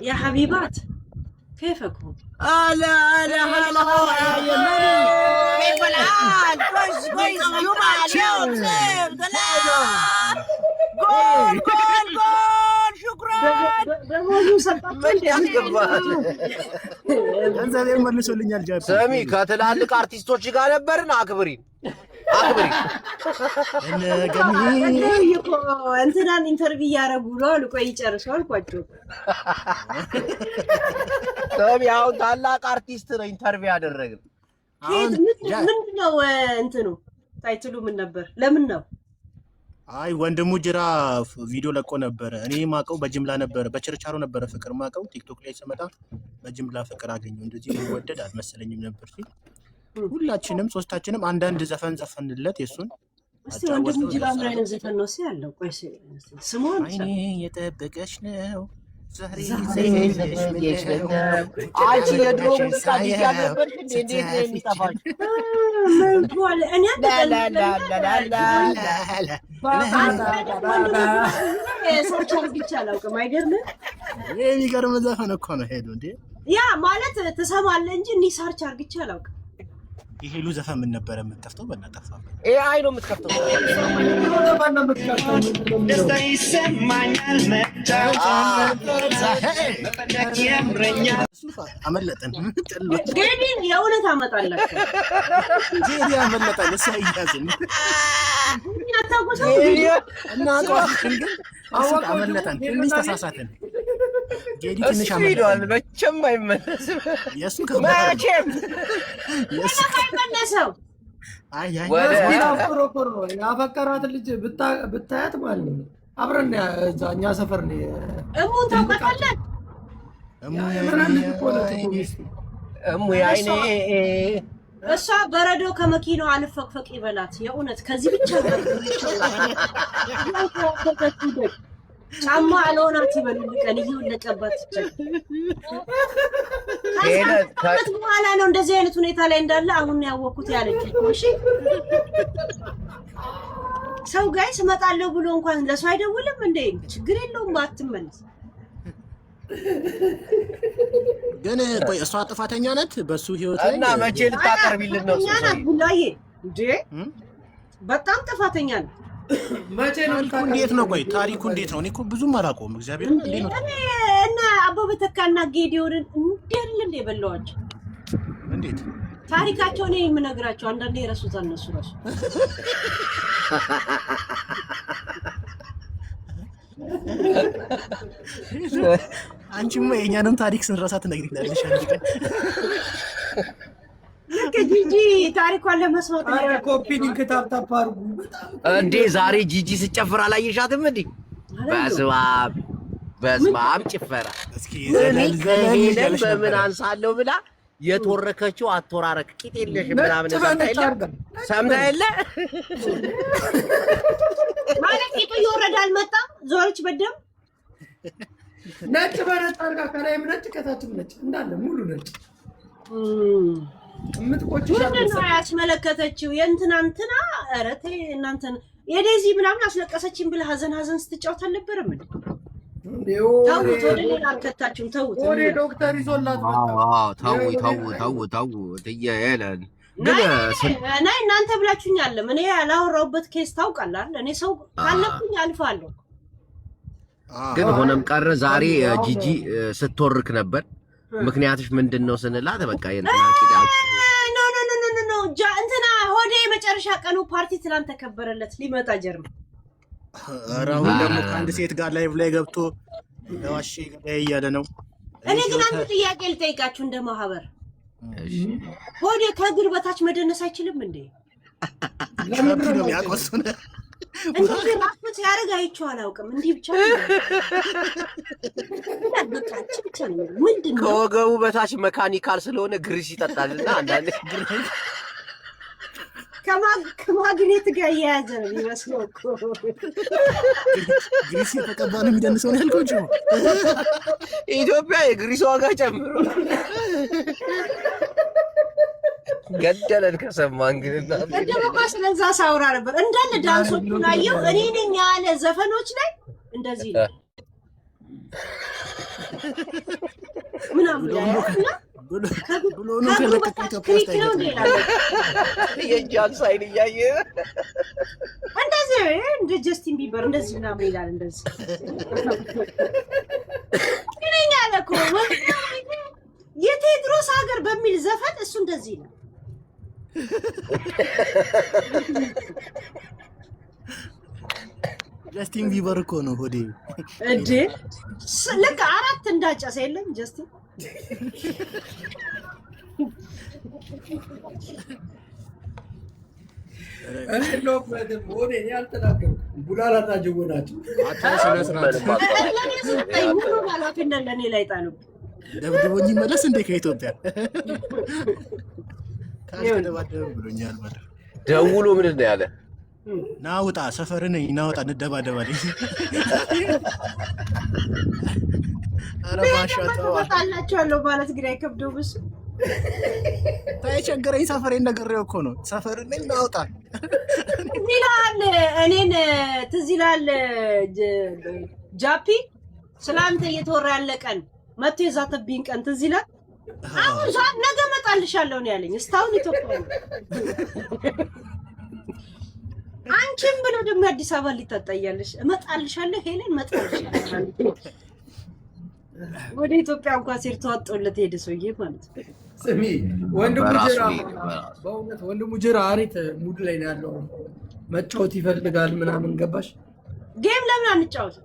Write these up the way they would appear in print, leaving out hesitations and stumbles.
يا حبيبات كيفكم؟ هلا هلا هلا يا مني كيف الحال؟ كويس كويس جمعة اليوم صيف جول جول جول شكرا ገንዘብ መልሶልኛል ጃፒ ሰሚ ከትላልቅ አርቲስቶች ጋር ነበርን አክብሪ እንትናን ኢንተርቪው ያረጉ ነው አሉ ቆይ ጨርሰው አልኳቸው ሰሚ አሁን ታላቅ አርቲስት ነው ኢንተርቪው ያደረግን ምንድነው እንትኑ ታይትሉ ምን ነበር ለምን ነው አይ ወንድሙ ጅራ ቪዲዮ ለቆ ነበር እኔ ማቀው በጅምላ ነበር በቸርቻሮ ነበር ፍቅር ማቀው ቲክቶክ ላይ ሰመጣ በጅምላ ፍቅር አገኘው እንደዚህ ወደድ አልመሰለኝም ነበር ሲል ሁላችንም ሶስታችንም አንዳንድ ዘፈን ዘፈንለት የሱን እስቲ ወንድሙ ጅራ ምን አይነት ዘፈን ነው ሲያለው ቆይ ስሙን አይኔ የጠበቀሽ ነው ዛሬ አንቺ የድሮ ሙዚቃ ዲጂ ያለበት እንዴት ነው የሚጣፋው ምን እኔ ሰርቻር ብቻ አላውቅም አይገርምም የሚገርም ዘፈን እኮ ነው ሄዶ እንዴ ያ ማለት ተሰማለ እንጂ እኔ ሰርቻር ብቻ አላውቅም ይሄሉ ዘፈን ምን ነበር የምትከፍተው በእናትህ አይ ነው የምትከፍተው ደስታ ይሰማኛል አመለጠን ጌዲን የእውነት አመጣላችሁ ጌዲ አመለጠን እሱ አይያዝም ያታውቁሰው እና አቋሽን ግን አመለጠን ትንሽ ተሳሳተን ጌዲ ትንሽ አመለጠን መቼም አይመለስም የሱ መቼም አይመለሰው አይ ፕሮፖር ነው ያፈቀራት ልጅ ብታያት ማለት ነው አብረን እኛ ሰፈር ነው እሙን ታውቃለህ እሙ ያይኔ እሷ በረዶ ከመኪናው አልፈቅፈቅ ይበላት የእውነት ከዚህ ብቻ ነው ጫማ አልሆናት ይበሉልኝ ቀን ይወለቀባት ከአስራት በኋላ ነው እንደዚህ አይነት ሁኔታ ላይ እንዳለ አሁን ያወኩት ያለች እሺ ሰው ጋይስ እመጣለሁ ብሎ እንኳን ለሰው አይደውልም እንዴ ችግር የለውም አትመለስ ግን ቆይ እሷ ጥፋተኛ ናት በሱ ህይወት ላይ እና መቼ ልታቀርቢልን ነው እሷ ጉዳይ እንዴ በጣም ጥፋተኛ ነው መቼ ነው እንዴት ነው ቆይ ታሪኩ እንዴት ነው እኔ እኮ ብዙም አላውቀውም እግዚአብሔር እንዴት ነው እና አበበ ተካና ጌዲዮንን እንዴ በለዋቸው እንዴት ታሪካቸው ነው የምነግራቸው አንዳንዴ ይረሱታል እነሱ ራሱ አንቺማ የኛንም ታሪክ ስንረሳ ትነግሪናለሽ አንቺ ቀን ለከጂጂ ታሪኳን ለመስማት አረ ኮፒ ሊንክ ታፕ አድርጉ እንዴ ዛሬ ጂጂ ስጨፍር አላየሻትም እንዴ በስማም ጭፈራ እስኪ ዘለል በምን አንሳለው ብላ የተወረከችው አተራረክ ቂጥ የለሽ ምናምን ሰምታ የለ ማለት ቂጡ ይወረዳል መጣ ዞርች በደም ነጭ በነጭ አርጋ ከላይም ነጭ ከታችም ነጭ እንዳለ ሙሉ ነጭ ምትቆጭ ነው ያስመለከተችው የእንትና አረቴ እናንተን የዴዚ ምናምን አስለቀሰችኝ ብለ ሀዘን ስትጫወት አልነበረም እንዴ ታውት ወደ ሌላ አልከታችሁም ታውት ወደ ዶክተር ይዞላት መጣ ታው ትየለን ግን ናይ እናንተ ብላችሁኛል እኔ ያላወራውበት ኬስ ታውቃለህ እኔ ሰው ካለኩኝ አልፋለሁ ግን ሆነም ቀረ ዛሬ ጂጂ ስትወርክ ነበር ምክንያትሽ ምንድነው ስንላት በቃ የእንትና ኖ እንትና ሆዴ መጨረሻ ቀኑ ፓርቲ ትላንት ተከበረለት ሊመጣ ጀርም አራው ደግሞ ከአንድ ሴት ጋር ላይቭ ላይ ገብቶ ለዋሽ ያያለ ነው እኔ ግን አንድ ጥያቄ ልጠይቃችሁ እንደ ማህበር ሆዴ ከእግር በታች መደነስ አይችልም እንዴ ለምን ነው ያቆሱነ እንዴ ማፍት ያረጋ አይቼው አላውቅም እንዴ ብቻ ነው ምንድነው ከወገቡ በታች መካኒካል ስለሆነ ግሪስ ይጠጣልና አንዳንዴ ከማግኔት ጋር ያያዘ ነው የሚመስለው እኮ ግሪስ የተቀባለ የሚደንሰው ነው ያልኩት ኢትዮጵያ የግሪስ ዋጋ ጨምሮ ገደለን ከሰማን ግን ደግሞ ስለዛ ሳውራ ነበር እንዳለ ዳንሶቹን አየው እኔ ነኝ ያለ ዘፈኖች ላይ እንደዚህ ነው ምናምን ብሎ ነው ከለቀቀ ኢትዮጵያ ውስጥ የጃል ሳይን እያየ እንደዚህ እንደ ጀስቲን ቢበር እንደዚህ ምናምን ይላል። እንደዚህ እኔኛ ለኮ የቴድሮስ ሀገር በሚል ዘፈን እሱ እንደዚህ ነው። ጀስቲን ቢበር እኮ ነው ሆዴ እንዴ ለካ 4 እንዳጨሰ የለም ጀስቲን እኔ ነው ማለት ሆዴ ያልተናገሩ ቡላላና ጅወናቸው አታስነስራት ሙሉ ኃላፊነት ለኔ ላይ ጣሉ። ደብድቦኝ መለስ እንደ ከኢትዮጵያ ካልተደባደበ ብሎኛል ማለት ደውሎ ምንድን ነው ያለ? ናውጣ ሰፈር ነኝ ናውጣ እንደባደባለኝ። አረባሻታው አላችኋለሁ ማለት ግራ ይከብደው ብስ ታይቸገረኝ ሰፈሬን ነገሬው እኮ ነው። ሰፈር ነኝ ናውጣ ይላል። እኔን ትዝ ይላል ጃፒ ስላንተ እየተወራ ያለ ቀን መጥቶ የዛተብኝ ቀን ትዝ ይላል። አሁን ዛሬ ነገ እመጣልሻለሁ ነው ያለኝ። እስካሁን ኢትዮጵያ ነው። አንቺም ብሎ ደግሞ አዲስ አበባ ሊታጣያለሽ እመጣልሻለሁ ሄለን እመጣልሻለሁ። ወደ ኢትዮጵያ እንኳን ሲር ተዋጦለት ሄደ ሰውዬ ማለት ነው። ስሚ ወንድሙ ጅራ በእውነት ወንድሙ ጅራ አሪፍ ሙድ ላይ ነው ያለው። መጫወት ይፈልጋል ምናምን ገባሽ? ጌም ለምን አንጫወት?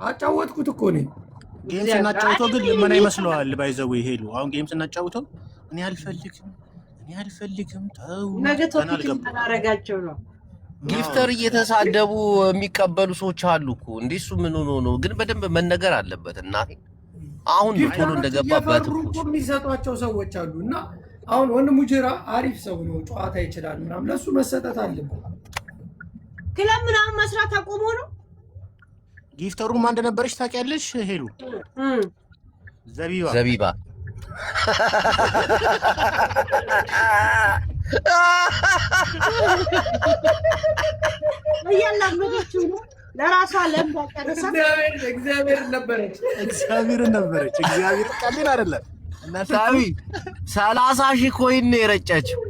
አጫወትኩት እኮ ነው። ጌም ስናጫውተው ግን ምን አይመስለዋል? ባይዘው ይሄዱ አሁን ጌም ስናጫውተው እኔ አልፈልግም ተው ነገ ቶፒክ ተናረጋቸው ነው። ጊፍተር እየተሳደቡ የሚቀበሉ ሰዎች አሉ እኮ እንዴ! እሱ ምን ሆኖ ነው ግን? በደንብ መነገር አለበት እናቴ። አሁን ቶሎ እንደገባበት እኮ የሚሰጧቸው ሰዎች አሉ። እና አሁን ወንድሙ ጅራ አሪፍ ሰው ነው፣ ጨዋታ ይችላል ምናምን፣ ለሱ መሰጠት አለበት። ክለብ ምናምን መስራት አቆሞ ነው። ጊፍተሩ ማን እንደነበረች ታውቂያለሽ? ሄሉ ዘቢባ እያላመደችው ነው ለራሷ ለምዳ ቀረሳ። እግዚአብሔር ነበረች እግዚአብሔር ቀልን አይደለም እና ሳቢ 30,000 ኮይን ነው የረጨችው።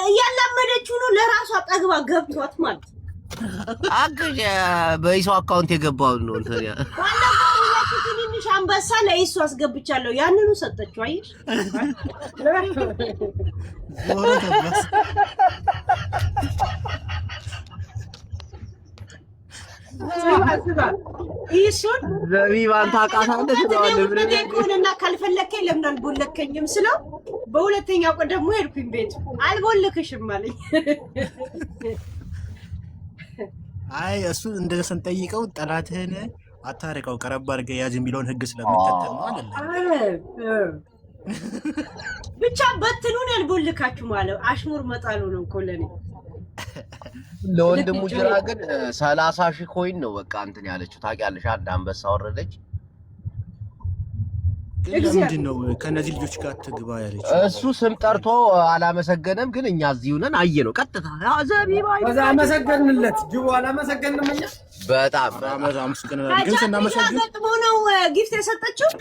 እያላመደችው ነው ለራሷ ጠግባ ገብቷት ማለት አግኝ በኢሱ አካውንት የገባው ነው እንትን ያ ትንሽ አንበሳ ለኢሱ አስገብቻለሁ ያንኑ ሰጠችው። አይሽ ኢሱን ዘቢባን ታውቃታለህ እና ካልፈለከኝ ለምን አልቦለከኝም ስለው በሁለተኛው ቀን ደግሞ ሄድኩኝ ቤት አልቦልክሽም አለኝ። አይ እሱ እንደዛ ስንጠይቀው ጠላትህን አታርቀው ቀረብ አድርገህ ያዝ የሚለውን ህግ ስለምትከተል ነው አይደል? ብቻ በትኑን ያልቦልካችሁ ማለት አሽሙር መጣሉ ነው እኮ ለኔ። ለወንድሙ ጅራ ግን 30,000 ኮይን ነው በቃ እንትን ያለችው ታውቂያለሽ። አንድ አንበሳ ወረደች። ለምንድን ነው ከነዚህ ልጆች ጋር ትግባ ያለች? እሱ ስም ጠርቶ አላመሰገነም፣ ግን እኛ እዚሁ ነን አየነው ቀጥታ ዘቢባ ከዛ አመሰገንለት። ጅቦ አላመሰገንም እኛ በጣም አመሰግናለሁ። ግን ስናመሰግን ገጥሞ ነው ጊፍት የሰጠችው።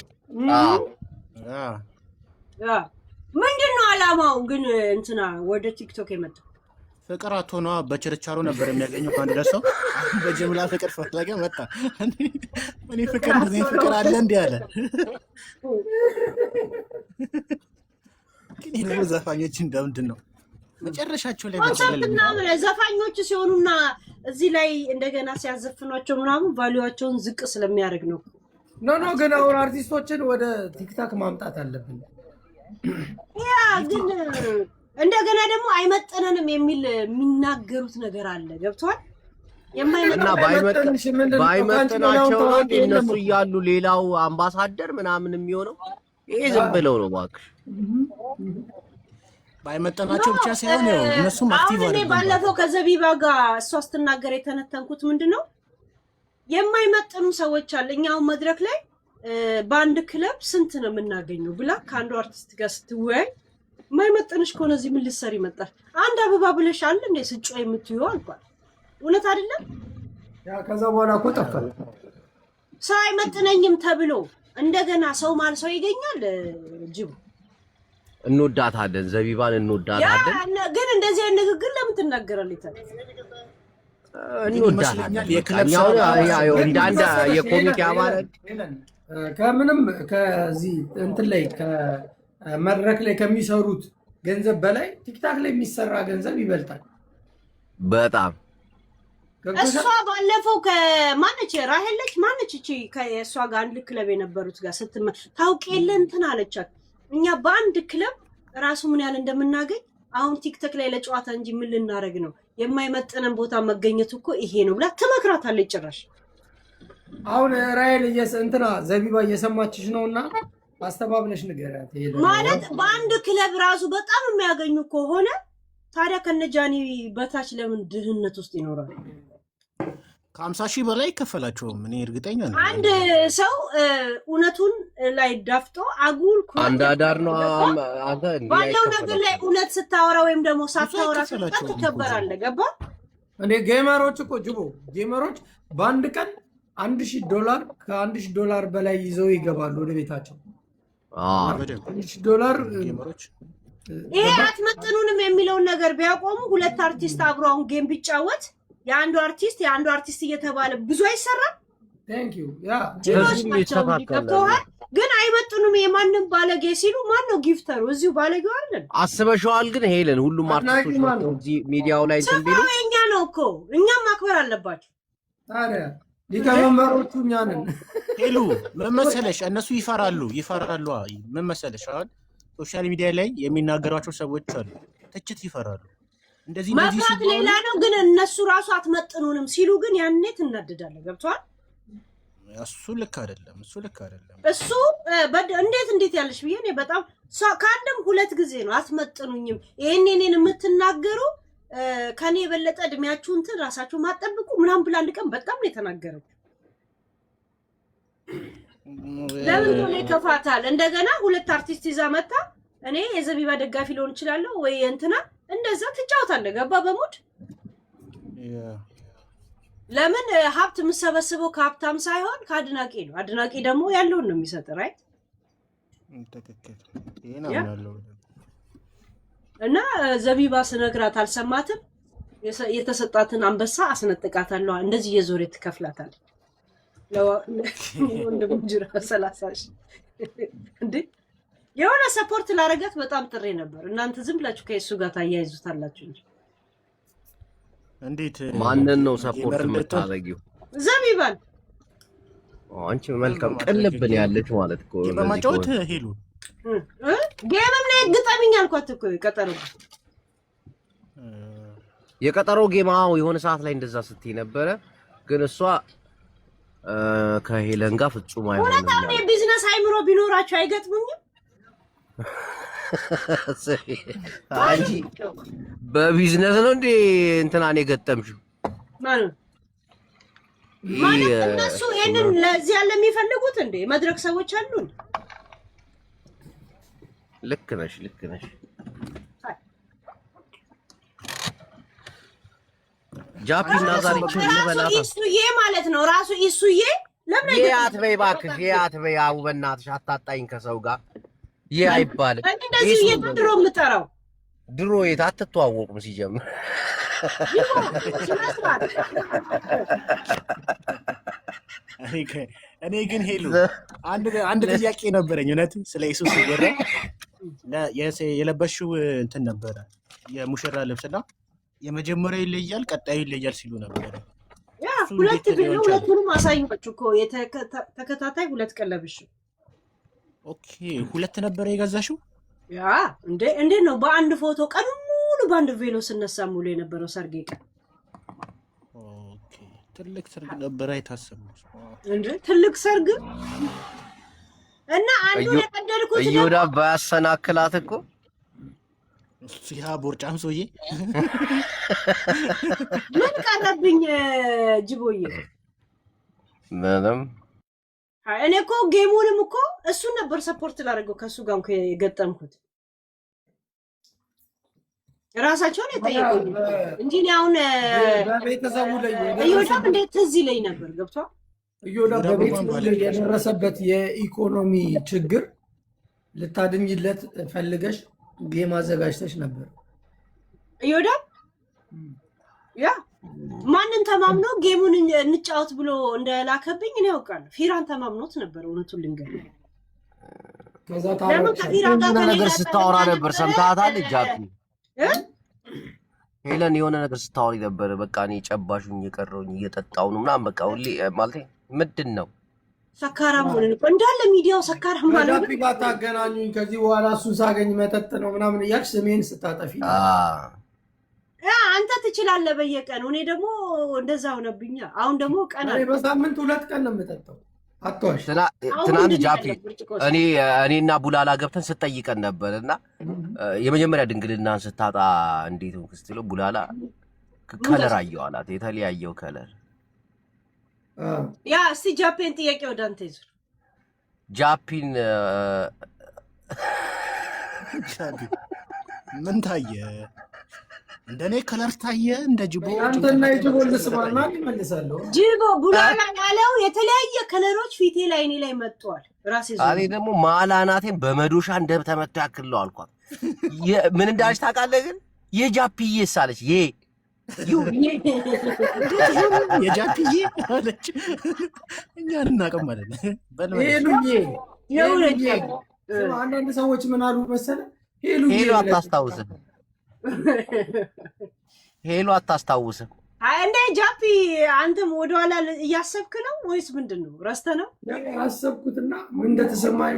ምንድን ነው አላማው ግን እንትና ወደ ቲክቶክ የመጣው? ፍቅር አትሆኗ በችርቻሮ ነበር የሚያገኘው ከአንድ ደሰው በጅምላ ፍቅር ፈለገ መጣ። እኔ ፍቅር አለ እንዲህ አለ። ግን ይሄ ዘፋኞች እንደምንድን ነው መጨረሻቸው ላይ ኮንሰርትና ዘፋኞች ሲሆኑና እዚህ ላይ እንደገና ሲያዘፍኗቸው ምናምን ቫልዩዋቸውን ዝቅ ስለሚያደርግ ነው። ኖ ግን አሁን አርቲስቶችን ወደ ቲክታክ ማምጣት አለብን። ያ ግን እንደገና ደግሞ አይመጠነንም የሚል የሚናገሩት ነገር አለ። ገብቷል? እና ባይመጠናቸው እነሱ እያሉ ሌላው አምባሳደር ምናምን የሚሆነው ይሄ ዝም ብለው ነው እባክህ። ባይመጠናቸው ብቻ ሳይሆን ነው እነሱም አክቲቭ አሁን እኔ ባለፈው ከዘቢባ ጋር እሷ ስትናገር የተነተንኩት ምንድነው የማይመጥኑ ሰዎች አለ። እኛው መድረክ ላይ በአንድ ክለብ ስንት ነው የምናገኘው ብላ ከአንዱ አርቲስት ጋር ስትወያይ ማይመጥንሽ ከሆነ እዚህ ምን ልትሰሪ መጣሽ? አንድ አበባ ብለሽ አለ እንደ ስጮ የምትይው አልኳት። እውነት አይደለም? ያ ከዛ በኋላ እኮ ጠፋ። ሰው አይመጥነኝም ተብሎ እንደገና ሰው ማል ሰው ይገኛል። ጅቡ እንወዳታለን፣ ዘቢባን እንወዳታለን። ግን እንደዚህ አይነት ንግግር ለምን ትናገራለህ? እንወዳታለን። የክለብኛው እንዳንዳ የኮሚቴ አባል ከምንም ከዚህ እንትን ላይ ከመድረክ ላይ ከሚሰሩት ገንዘብ በላይ ቲክታክ ላይ የሚሰራ ገንዘብ ይበልጣል በጣም። እሷ ባለፈው ከማነች ራሄለች ማነች እቺ ከእሷ ጋር አንድ ክለብ የነበሩት ጋር ታውቅ የለ እንትን አለቻት። እኛ በአንድ ክለብ ራሱ ምን ያህል እንደምናገኝ አሁን ቲክቶክ ላይ ለጨዋታ እንጂ ምን ልናረግ ነው? የማይመጥነን ቦታ መገኘት እኮ ይሄ ነው ብላ ትመክራታለች። ጭራሽ አሁን ራሄል እንትና ዘቢባ እየሰማችሽ ነውና አስተባብለሽ ንገሪያት። ማለት በአንድ ክለብ ራሱ በጣም የሚያገኙ ከሆነ ታዲያ ከነጃኒ በታች ለምን ድህነት ውስጥ ይኖራል? ከ50,000 በላይ ይከፈላቸውም። እኔ እርግጠኛ ነኝ አንድ ሰው እውነቱን ላይ ዳፍጦ አጉል አንዳዳር ነው ባለው ነገር ላይ እውነት ስታወራ ወይም ደግሞ ሳታወራ ትከበራለህ። ገባ? እኔ ጌመሮች እኮ ጅቦ ጌመሮች በአንድ ቀን $1,000 ከ$1,000 በላይ ይዘው ይገባሉ ወደ ቤታቸው። $1,000 ጌመሮች ይሄ አትመጥኑንም የሚለውን ነገር ቢያቆሙ ሁለት አርቲስት አብሮ አሁን ጌም ቢጫወት የአንዱ አርቲስት እየተባለ ብዙ አይሰራም። ግን አይመጥኑም የማንም ባለጌ ሲሉ ማን ነው ጊፍተሩ? እዚሁ ባለጌው አይደል? አስበሽዋል? ግን ሄለን ሁሉም አርቲስቶች ነው እዚህ ሚዲያው ላይ ተንቢሉ እኛ ነው እኮ እኛም ማክበር አለባቸው። ታዲያ ሊቀመንበሮቹ እኛ ነን። ሄሉ ምን መሰለሽ እነሱ ይፈራሉ። ምን መሰለሽ አሁን ሶሻል ሚዲያ ላይ የሚናገሯቸው ሰዎች አሉ፣ ትችት ይፈራሉ። እንደዚህ መፍራት ሌላ ነው፣ ግን እነሱ ራሱ አትመጥኑንም ሲሉ ግን ያኔ ትናደዳለህ። ገብቷል? እሱ ልክ አይደለም። እሱ እንዴት ያለሽ ብዬ እኔ በጣም ከአንድም ሁለት ጊዜ ነው አትመጥኑኝም፣ ይሄን እኔን የምትናገሩ ከኔ የበለጠ እድሜያችሁን እንትን ራሳችሁ ማጠብቁ ምናምን ብላ አንድ ቀን በጣም ነው የተናገረው። ለምን ነው ይከፋታል? እንደገና ሁለት አርቲስት ይዛ መጣ። እኔ የዘቢባ ደጋፊ ሊሆን ይችላል ወይ እንትና እንደዛ ትጫወታለህ። ገባ በሙድ ለምን ሀብት የምሰበስበው ከሀብታም ሳይሆን ከአድናቂ ነው። አድናቂ ደግሞ ያለውን ነው የሚሰጥ። ራይት ተከከለ ይሄናለው እና ዘቢባ ስነግራት አልሰማትም። የተሰጣትን አንበሳ አስነጥቃታለሁ። እንደዚህ የዞሬ ትከፍላታል። ለወንድም ጅራ 30 እንዴ የሆነ ሰፖርት ላረጋት በጣም ጥሬ ነበር። እናንተ ዝም ብላችሁ ከእሱ ጋር ታያይዙታላችሁ እንጂ እንዴት ማንን ነው ሰፖርት የምታረጊው? ዘቢባን። አንቺ መልካም ቅልብን ያለች ማለት እኮ በማጫወት ሄሉ ጌምም ላይ ግጠምኝ አልኳት እኮ የቀጠሮ ጌማው የሆነ ሰዓት ላይ እንደዛ ስትይ ነበረ። ግን እሷ ከሄለን ጋር ፍጹም አይሆንም። ሁለታው የቢዝነስ አይምሮ ቢኖራቸው አይገጥሙኝም። አንቺ በቢዝነስ ነው እንዴ እንትናን የገጠምሽው? ማለት እነሱ ይሄንን ለዚህ ያለ የሚፈልጉት እንዴ መድረክ ሰዎች አሉን። ልክ ነሽ። ጃፒና ዛሬ ይበላታ ኢሱዬ ማለት ነው ራሱ ኢሱዬ። ለምን አትበይ እባክሽ፣ አትበይ አቡ፣ በእናትሽ አታጣይኝ ከሰው ጋር። አይባልም እንደዚህ የድሮ የምጠራው ድሮ የት አትተዋወቁም ሲጀምር። እኔ ግን ሄሉ አንድ ጥያቄ ነበረኝ። እውነት ስለ ኢየሱስ ሲወራ የለበሽው እንትን ነበረ የሙሽራ ልብስና የመጀመሪያው ይለያል ቀጣዩ ይለያል ሲሉ ነበረ። ሁለት ቪዲዮ ሁለቱንም አሳዩአችሁ እኮ ተከታታይ ሁለት ቀን ለብሽው። ኦኬ ሁለት ነበረ የገዛሽው? ያ እንዴ ነው በአንድ ፎቶ ቀን ሙሉ በአንድ ቬሎ ስነሳ ሙሉ የነበረው ሰርግ ቀን። ኦኬ ትልቅ ሰርግ ነበረ የታሰበው እንዴ? ትልቅ ሰርግ እና አንዱ የቀደልኩት ነው እዮዳ ባያሰናክላት እኮ ያ ቦርጫም ሰውዬ ምን ቀረብኝ ጅቦዬ? ምንም እኔ እኮ ጌሙንም እኮ እሱን ነበር ሰፖርት ላደርገው ከሱ ጋር እንኳን የገጠምኩት ራሳቸውን የጠየቁኝ እንጂ አሁን በቤተሰቡ ላይ እዮዳም እንዴት ትዝ ይለኝ ነበር። ገብቷል? እዮዳ በቤት የደረሰበት የኢኮኖሚ ችግር ልታድኝለት ፈልገሽ ጌም አዘጋጅተሽ ነበር። እዮዳ ያ ማንን ተማምኖ ጌሙን እንጫወት ብሎ እንደላከብኝ እኔ ያውቃለሁ። ፊራን ተማምኖት ነበር እውነቱን ልንገር። ከዛ ነገር ስታወራ ነበር ሰምታታል። ጃፒ ሄለን የሆነ ነገር ስታወሪ ነበር። በቃ እኔ ጨባሹኝ እየቀረውኝ እየጠጣው ነው ምናምን በቃ ሁሌ ማለት ምንድን ነው ሰካራም ሆነን እኮ እንዳለ ሚዲያው ሰካራም ማለት ነው። ጃፒ ጋር ታገናኙኝ ከዚህ በኋላ እሱን ሳገኝ መጠጥ ነው ምናምን እያልሽ ስሜን ስታጠፊ አንተ ትችላለህ በየቀኑ፣ እኔ ደግሞ እንደዛ ሆነብኛ። አሁን ደግሞ ቀን በሳምንት 2 ቀን ነው የምጠጣው። አትዋሽ። ትናንት ጃፒ እኔና ቡላላ ገብተን ስጠይቀን ነበር እና የመጀመሪያ ድንግልናን ስታጣ እንዴት ነው ስትለው ቡላላ ከለር አየው አላት። የተለያየው ከለር ያ እስቲ ጃፒን ጥያቄ ወደ አንተ ይዙር። ጃፒን ምን ታየ? እንደኔ ከለር ታየ? እንደ ጅቦ አንተና ጅቦ ልስማና ይመልሳለሁ። ጅቦ ቡላላ ያለው የተለያየ ከለሮች ፊቴ ላይ እኔ ላይ መጥቷል። ራሴ እኔ ደግሞ ማላናቴን በመዶሻ እንደተመታ ያክለው አልኳት። ምን እንዳለች ታውቃለህ? ግን የጃፒዬ ሳለች የጃፒዬ አለች። እኛን እናቀም ማለት ነው። አንዳንድ ሰዎች ምን አሉ መሰለህ? ሄሎ አታስታውስም? ሄሎ አታስታውስም? እንዴ ጃፒ አንተም ወደኋላ እያሰብክ ነው ወይስ ምንድን ነው? ረስተህ ነው? አሰብኩትና ምን እንደተሰማኝ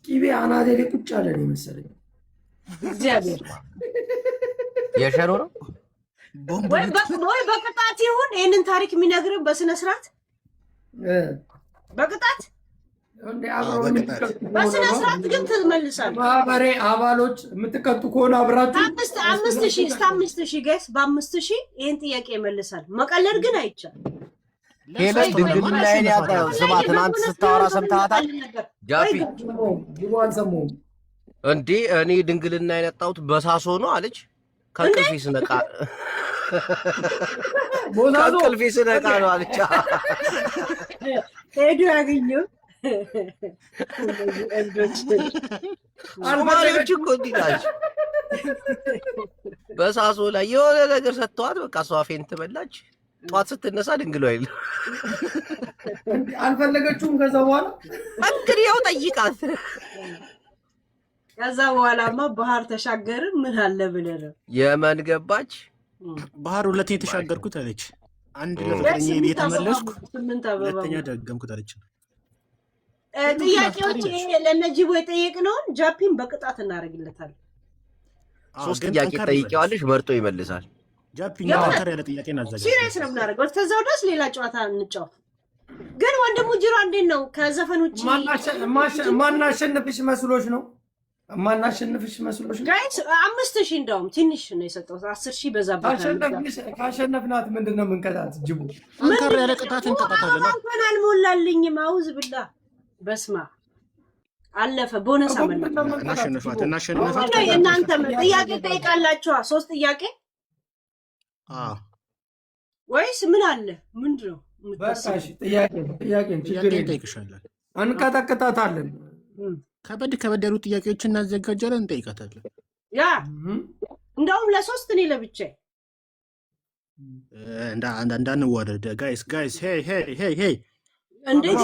ቂቤ አናቴ ላይ ቁጭ አለ ነው መሰለኝ። እግዚአብሔር የሸሮ ነው ወይ በቅጣት ይሁን ይሄንን ታሪክ የሚነግርህ በስነ ስርዓት በቅጣት በስነ ስርዓት ግን ትመልሳለህ። ማህበሬ አባሎች የምትቀጡ ከሆነ አብራችሁ 5,000 ጋይስ በ5,000 ይሄን ጥያቄ ይመልሳል። መቀለድ ግን አይቻልም። ሄለን ድንግልናዬን ያውቃል። ስማ ትናንት ስታወራ ሰምተሃታል? ጃፒ ጅቦን ሰሞኑን እንዴ እኔ ድንግልናዬን ያጣሁት በሳሶ ነው አለች። ከእንቅልፌ ስነቃ ከእንቅልፌ ስነቃ ነው አለች። ሄዱ ያገኘው አልማሪዎች እኮ እንዲህ ናቸው። በሳሶ ላይ የሆነ ነገር ሰጥተዋት በቃ እሷ ፌንት በላች። ጠዋት ስትነሳ ድንግሏ የለም። አልፈለገችውም። ከዛ በኋላ እንግዲህ ያው ጠይቃት። ከዛ በኋላማ ባህር ተሻገርን ምን አለ ብለህ ነው የመን ገባች። ባህር ሁለቴ የተሻገርኩት አለች። አንድ ለፍቅረኛ ቤት ተመለስኩ፣ ሁለተኛ ደገምኩት አለች። ጥያቄዎች ለነጂቦ የጠየቅነውን ጃፒን በቅጣት እናደርግለታለን። 3 ጥያቄ ጠይቄዋለሽ መርጦ ይመልሳል። ጃፒን ያከረ ያለ ጥያቄ እናዘጋጅ። ሲሪየስ ነው የምናደርገው። ከዛው ድረስ ሌላ ጨዋታ እንጫወት። ግን ወንድሙ ጅራ እንዴት ነው ከዘፈን ውጪ ማናሸንፍሽ መስሎሽ ነው? ማናሸንፍሽ መስሎሽ ነው? ጋይስ 5,000 እንደውም ትንሽ ነው የሰጠው። 10,000 በዛባታል። ካሸነፍናት ምንድነው የምንቀጣት? ጅቡ አንከር ያለ ቅጣት እንቀጣታለን። እንኳን አልሞላልኝም። አውዝ ብላ በስማ አለፈ። ቦነስ አመለጠ። እናሸንፋት የእናንተ ጥያቄ ጠይቃላችኋ? 3 ጥያቄ ወይስ ምን አለ? ምንድነው በቃሽ? ጥያቄ ችግር እንጠይቅሻለን። እንቀጠቅጣታለን። ከበድ ያሉ ጥያቄዎችን እናዘጋጃለን፣ እንጠይቃታለን። ያ እንደውም ለ3 እኔ ለብቻዬ እንዳንዋደድ ጋይስ ሄይ እንዴት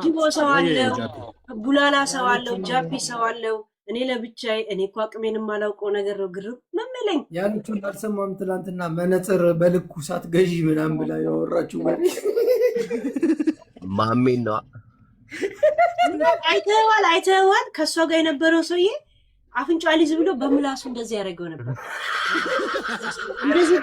ጂቦ ሰው አለው፣ ቡላላ ሰው አለው፣ ጃፒ ሰው አለው። እኔ ለብቻዬ እኔ እኮ አቅሜን የማላውቀው ነገር ነው። ግርም መመለኝ ያንቺን አልሰማም። ትናንትና መነጽር በልኩ ሳትገዢ ምናምን ብላ ያወራችሁ ማሜን ነው። አይተኸዋል? ከእሷ ጋር የነበረው ሰውዬ አፍንጫ ሊዝ ብሎ በምላሱ እንደዚህ ያደረገው ነበር። እንደዚህ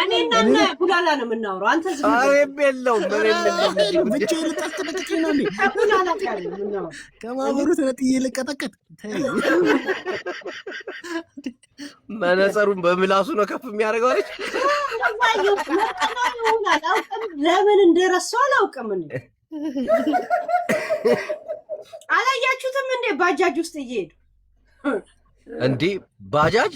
እኔና ቡላላ ነው የምናወራው። አንተ ዝም ከማህበሩ ተነጥዬ ልቀጠቀጥ። መነጸሩን በምላሱ ነው ከፍ የሚያደርገው አለች። ለምን እንደረሳው አላውቅም። አላያችሁትም እንዴ? ባጃጅ ውስጥ እየሄዱ እንዴ ባጃጅ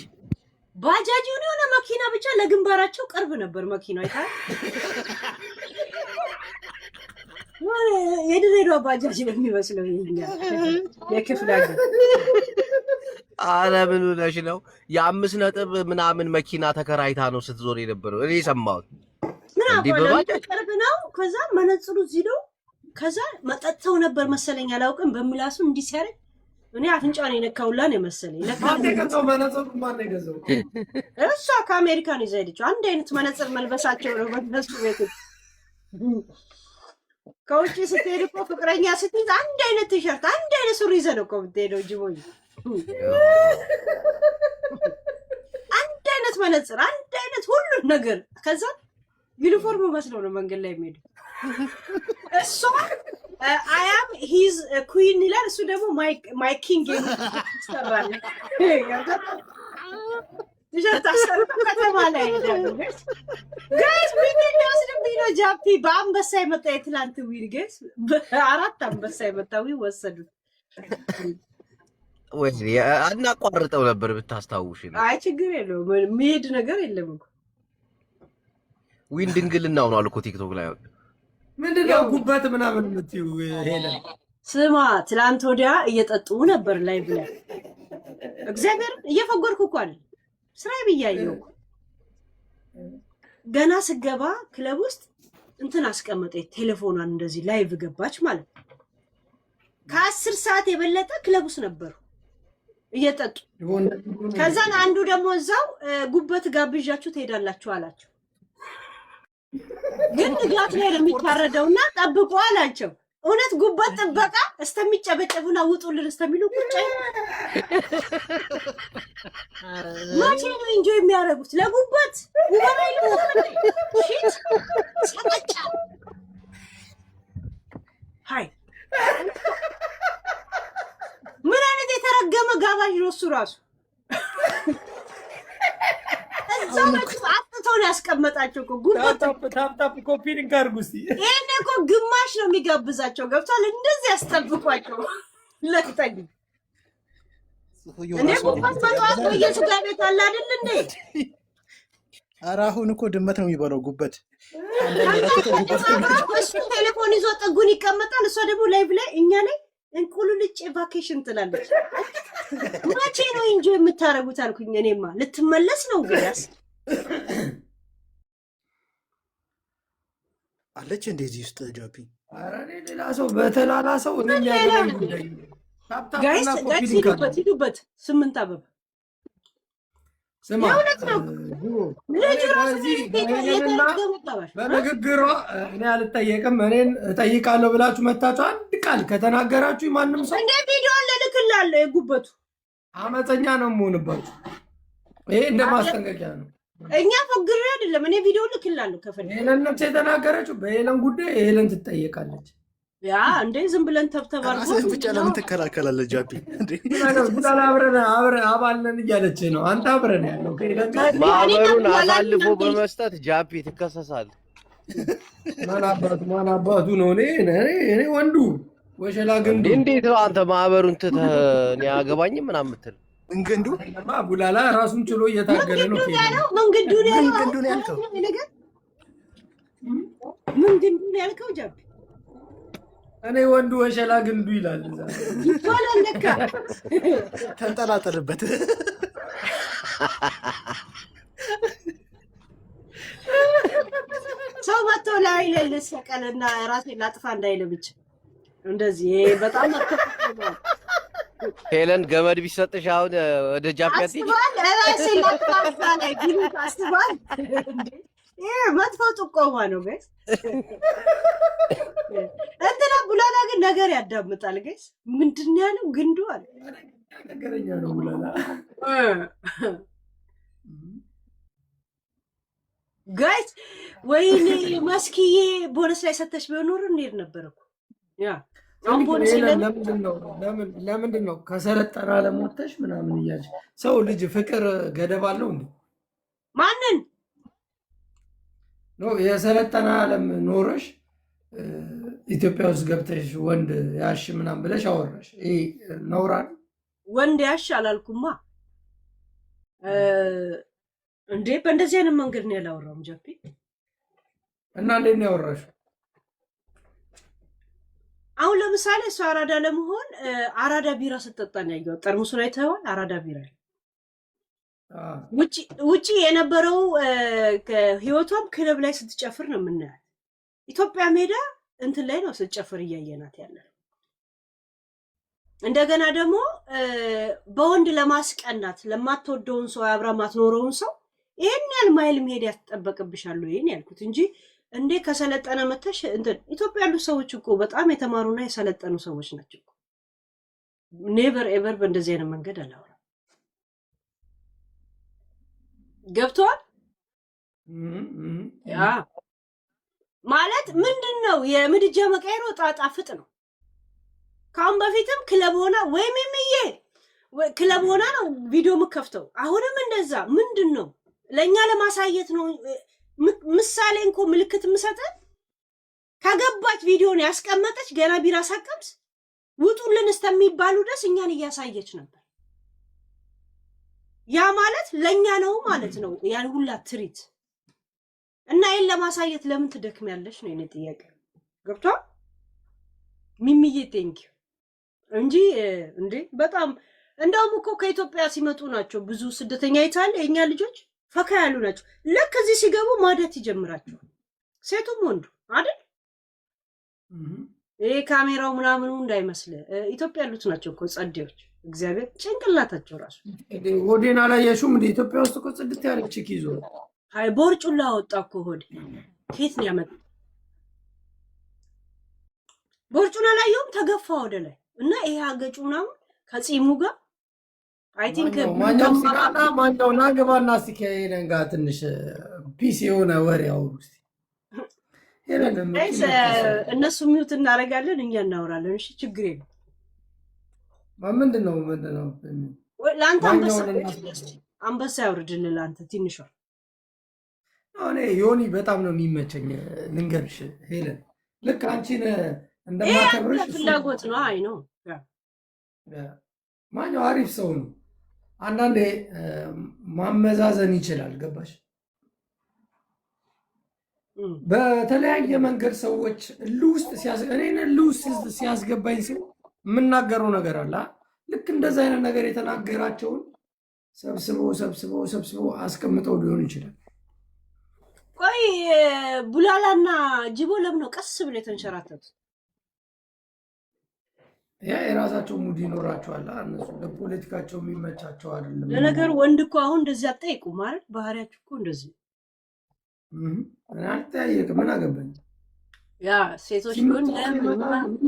የሆነ መኪና ብቻ ለግንባራቸው ቅርብ ነበር መኪናው አይታ የድሬዳዋ ባጃጅ ነው የሚመስለው ይሄኛ የክፍለ ሀገር አረ ምን ሆነሽ ነው? የ5 ነጥብ ምናምን መኪና ተከራይታ ነው ስትዞር የነበረው እኔ ሰማሁት። እንዴ በባጃጅ ቅርብ ነው። ከዛ መነጽሩ እዚህ ነው። ከዛ መጠጥተው ነበር መሰለኝ አላውቅም። በምላሱ እንዲህ ሲያደርግ እኔ አፍንጫን የነካውላን የመሰለኝ ለካው መነጽሩ ማን ገዘው? እሷ ከአሜሪካን ይዛ ሄደችው። አንድ አይነት መነጽር መልበሳቸው ነው በነሱ ቤት። ከውጭ ስትሄድ እኮ ፍቅረኛ ስትይዝ አንድ አይነት ቲሸርት አንድ አይነት ሱሪ ይዘህ ነው እኮ የምትሄደው። ጅቦኝ አንድ አይነት መነጽር አንድ አይነት ሁሉን ነገር ከዛ ዩኒፎርም መስለው ነው መንገድ ላይ የሚሄዱ። እሷ አያም ሂዝ ኩዊን ይላል፣ እሱ ደግሞ ማይ ኪንግ ይሰራል። ቲሸርት አሰርቶ ከተማ ላይ ሄዳሉ። ጋይስ ምን ያስደብኝ ነው ጃፒ በአንበሳ የመጣ የትላንት ዊል ጋይስ በ4 አንበሳ የመጣው ወሰዱት። ወይ አናቋርጠው ነበር ብታስታውሽ ነው። አይ ችግር የለውም የሚሄድ ነገር የለም እኮ ዊን ድንግልናው ነው አልኮ ቲክቶክ ላይ ምንድነው ጉበት ምናምን የምትይው ሄለን? ስማ ትላንት ወዲያ እየጠጡ ነበር ላይ ብለ እግዚአብሔር እየፈጎርኩ እኮ አይደል ስራዬ ብያየው ገና ስገባ ክለብ ውስጥ እንትን አስቀመጠች ቴሌፎኗን እንደዚህ ላይቭ ገባች ማለት ከ10 ሰዓት የበለጠ ክለብ ውስጥ ነበሩ እየጠጡ። ከዛን አንዱ ደግሞ እዛው ጉበት ጋብዣችሁ ትሄዳላችሁ አላቸው። ግን ንጋት ላይ ነው የሚታረደውና ጠብቁ አላቸው። እውነት ጉበት ጥበቃ እስተሚጨበጨቡና ውጡልን እስተሚሉ ቁጭ ማቼ ነው ኢንጆይ የሚያደርጉት ለጉበት ወራይ ሺት ሰጣጫ ሃይ ምን አይነት የተረገመ ጋባዥ ነው እሱ ራሱ። እዛው አጥተው ነው ያስቀመጣቸው እኮ ጉበት ታፕ ኮፒ ሊንክ አድርጉ እስቲ። ይሄን እኮ ግማሽ ነው የሚጋብዛቸው ገብቷል። እንደዚህ ያስጠብቋቸው ለቅጠኝ እኔ ጉበት በጠዋት በየስጋ ቤት አለ አይደል እንዴ? ኧረ አሁን እኮ ድመት ነው የሚባለው ጉበት። እሱ ቴሌፎን ይዞ ጥጉን ይቀመጣል። እሷ ደግሞ ላይቭ ላይ እኛ ላይ እንቁልልጭ ቫኬሽን ትላለች። መቼ ነው ኢንጆይ የምታረጉት አልኩኝ። እኔማ ልትመለስ ነው ግያስ አለች እንደዚህ ውስጥ ጃፒ። ኧረ ሌላ ሰው በተላላ ሰው እኛ ጋይስ ሂዱበት 8 አበባ ስማ በንግግሯ እኔ አልጠየቅም እኔን እጠይቃለሁ ብላችሁ መታችሁ አንድ ቃል ከተናገራችሁ ማንም ሰው እንደ ቪዲዮ ልልክላለሁ። የጉበቱ አመፀኛ ነው የምሆንባችሁ። ይሄ እንደ ማስጠንቀቂያ ነው። እኛ ፎግሬ አይደለም እኔ ቪዲዮ ልክላለሁ። ከፈለክ ሄለን ነፍሴ የተናገረች በሄለን ጉዳይ ሄለን ትጠየቃለች። ያ እንዴ ዝም ብለን ተብተባርኩ ብቻ ለምን ትከራከላለህ ጃፒ? እንዴ ጉዳላ አብረን አባልን እያለች ነው። አንተ አብረን ያለው ማህበሩን አሳልፎ በመስጠት ጃፒ ትከሰሳለህ። ማን አባቱ ነው? እኔ ወንዱ ወሸላ ግንዱ። እንዴት ነው አንተ ማህበሩን ትተህ እኔ አያገባኝም ምናምን የምትል? መንገዱ ቡላላ ራሱን ችሎ እየታገለ ነው። መንገዱ ያልከው ጃፒ እኔ ወንዱ ወሸላ ግንዱ ይላል። ይባላልካ ተንጠላጠልበት። ሰው መጥቶ ላይ ለሰቀልና ራሴን ላጥፋ እንዳይል ብቻ እንደዚህ በጣም አትፈቅደው። ሄለን ገመድ ቢሰጥሽ አሁን ወደ ጃፒ አስባል ራሴን ላጥፋ ላይ ግሩት አስባል እንዴ መጥፎ ጥቆማ ነው ጋይስ። እንትና ቡላላ ግን ነገር ያዳምጣል ጋይስ። ምንድን ያለው ግንዱ አለ ነገረኛ ነው ቡላላ። ጋይስ ወይኔ መስኪዬ ቦነስ ላይ ሰተሽ ቢሆን ኖሮ እንሄድ ነበር እኮ ያ አሁን ቦነስ ለምንድን ነው ከሰለጠነ ዓለም ወጥተሽ ምናምን እያልሽ ሰው ልጅ ፍቅር ገደብ አለው እንዴ? ማንን ነው የሰለጠነ ዓለም ኖረሽ ኢትዮጵያ ውስጥ ገብተሽ ወንድ ያሽ ምናምን ብለሽ አወራሽ? ይሄ ነውራ ነው። ወንድ ያሽ አላልኩማ። እንዴ በእንደዚህ አይነት መንገድ ነው ያላወራውም ጃፒ። እና እንዴት ነው ያወራሽው? አሁን ለምሳሌ እሱ አራዳ ለመሆን አራዳ ቢራ ስትጠጣ ነው ያየው። ጠርሙሱን አይተኸዋል? አራዳ ቢራ ውጪ የነበረው ህይወቷም ክለብ ላይ ስትጨፍር ነው የምናያት። ኢትዮጵያ ሜዳ እንትን ላይ ነው ስትጨፍር እያየናት ያለ። እንደገና ደግሞ በወንድ ለማስቀናት ለማትወደውን ሰው አብራ ማትኖረውን ሰው ይሄን ያህል ማይል መሄድ ያስጠበቅብሻል ይሄን ያልኩት እንጂ እንዴ ከሰለጠነ መተሽ እንትን ኢትዮጵያ ያሉ ሰዎች እኮ በጣም የተማሩና የሰለጠኑ ሰዎች ናቸው። ኔቨር ኤቨር በእንደዚህ አይነት መንገድ አላወራም። ገብቷል? ያ ማለት ምንድነው? የምድጃ መቀየር ጣጣ ፍጥ ነው። ካሁን በፊትም ክለብ ሆና ወይ ሚሚዬ ክለብ ሆና ነው ቪዲዮ የምከፍተው። አሁንም እንደዛ ምንድነው? ለኛ ለማሳየት ነው። ምሳሌ እንኮ ምልክት ምሰጠ ከገባች ቪዲዮን ያስቀመጠች ገና ቢራ ሳቀምስ ውጡልን እስከሚባሉ ድረስ እኛን እያሳየች ነበር። ያ ማለት ለኛ ነው ማለት ነው። ያን ሁላ ትሪት እና ይሄን ለማሳየት ለምን ትደክሚያለሽ ነው የኔ ጥያቄ። ገብቷል? ሚሚዬ ቴንኪው እንጂ እንዴ በጣም እንደውም እኮ ከኢትዮጵያ ሲመጡ ናቸው ብዙ ስደተኛ ይታል የኛ ልጆች ፈካ ያሉ ናቸው። ልክ እዚህ ሲገቡ ማደት ይጀምራቸዋል። ሴቱም ወንዱ አይደል? ይሄ ካሜራው ምናምኑ እንዳይመስል ኢትዮጵያ ያሉት ናቸው እኮ ጸዴዎች። እግዚአብሔር ጭንቅላታቸው ራሱ ሆዴና ላይ ያሹም እንደ ኢትዮጵያ ውስጥ እኮ ጽድት ያለ ቺክ ይዞ አይ ቦርጩላ ወጣ እኮ ሆዴ። ከየት ነው ያመጣው? ቦርጩና ላይም ተገፋ ወደ ላይ እና ይሄ አገጩ ምናምን ከጺሙ ጋር አይ ቲንክ ማኛው ሲቃና ማኛው ናገባና ሲከየለን ጋር ትንሽ ፒስ የሆነ ወሬ አውሩ እስቲ። እነሱ ሚውት እናደርጋለን እኛ እናወራለን። እሺ ችግር የለም። ምንድነው ለአንተ አንበሳ ያውርድልህ ለአንተ ትንሿ። እኔ ዮኒ በጣም ነው የሚመቸኝ ልንገርሽ ሄለን፣ ልክ አንቺን እንደማከብርሽ ፍላጎት ነው። አይ ነው ማኛው አሪፍ ሰው ነው። አንዳንዴ ማመዛዘን ይችላል። ገባሽ? በተለያየ መንገድ ሰዎች ውስጥ እኔን ውስጥ ሲያስገባኝ ሲል የምናገረው ነገር አለ። ልክ እንደዛ አይነት ነገር የተናገራቸውን ሰብስበው አስቀምጠው ሊሆን ይችላል። ቆይ ቡላላና ጅቦ ለምን ነው ቀስ ብለው የተንሸራተቱት? ያ የራሳቸው ሙድ ይኖራቸዋል። እነሱ ለፖለቲካቸው የሚመቻቸው አይደለም። ለነገሩ ወንድ እኮ አሁን እንደዚህ አጠይቁ ማለት ባህሪያችሁ እኮ እንደዚህ አልተያየቅም። ምን አገባኝ? ያ ሴቶች ግን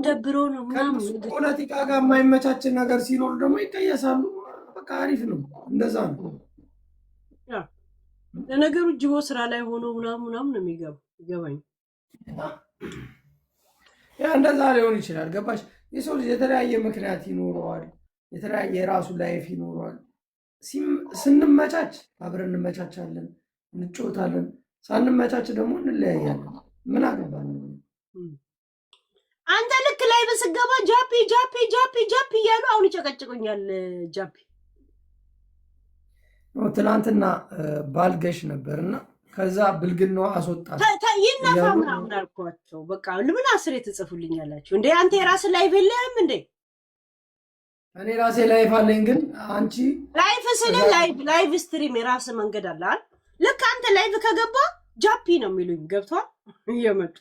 ደብሮ ነው ምናምን ፖለቲካ ጋር የማይመቻችን ነገር ሲኖር ደግሞ ይቀየሳሉ። በቃ አሪፍ ነው። እንደዛ ነው። ያ ለነገሩ ጅቦ ስራ ላይ ሆኖ ምናምን ነው ይገባኝ። ያ እንደዛ ሊሆን ይችላል። ገባሽ? የሰው ልጅ የተለያየ ምክንያት ይኖረዋል። የተለያየ የራሱ ላይፍ ይኖረዋል። ስንመቻች አብረን እንመቻቻለን፣ እንጫወታለን። ሳንመቻች ደግሞ እንለያያለን። ምን አገባን? አንተ ልክ ላይ በስገባ ጃፒ እያሉ አሁን ይጨቀጭቁኛል። ጃፒ ትናንትና ባልገሽ ነበርና ከዛ ብልግናዋ አስወጣት። ይነፋ ምናምን አልኳቸው። በቃ ምን አስሬ ትጽፉልኛላችሁ እንዴ? አንተ የራስህ ላይፍ የለህም እንዴ? እኔ ራሴ ላይፍ አለኝ። ግን አንቺ ላይፍ ስለ ላይቭ ስትሪም የራስህ መንገድ አለ አይደል? ልክ አንተ ላይቭ ከገባ ጃፒ ነው የሚሉኝ። ገብቷል? እየመጡ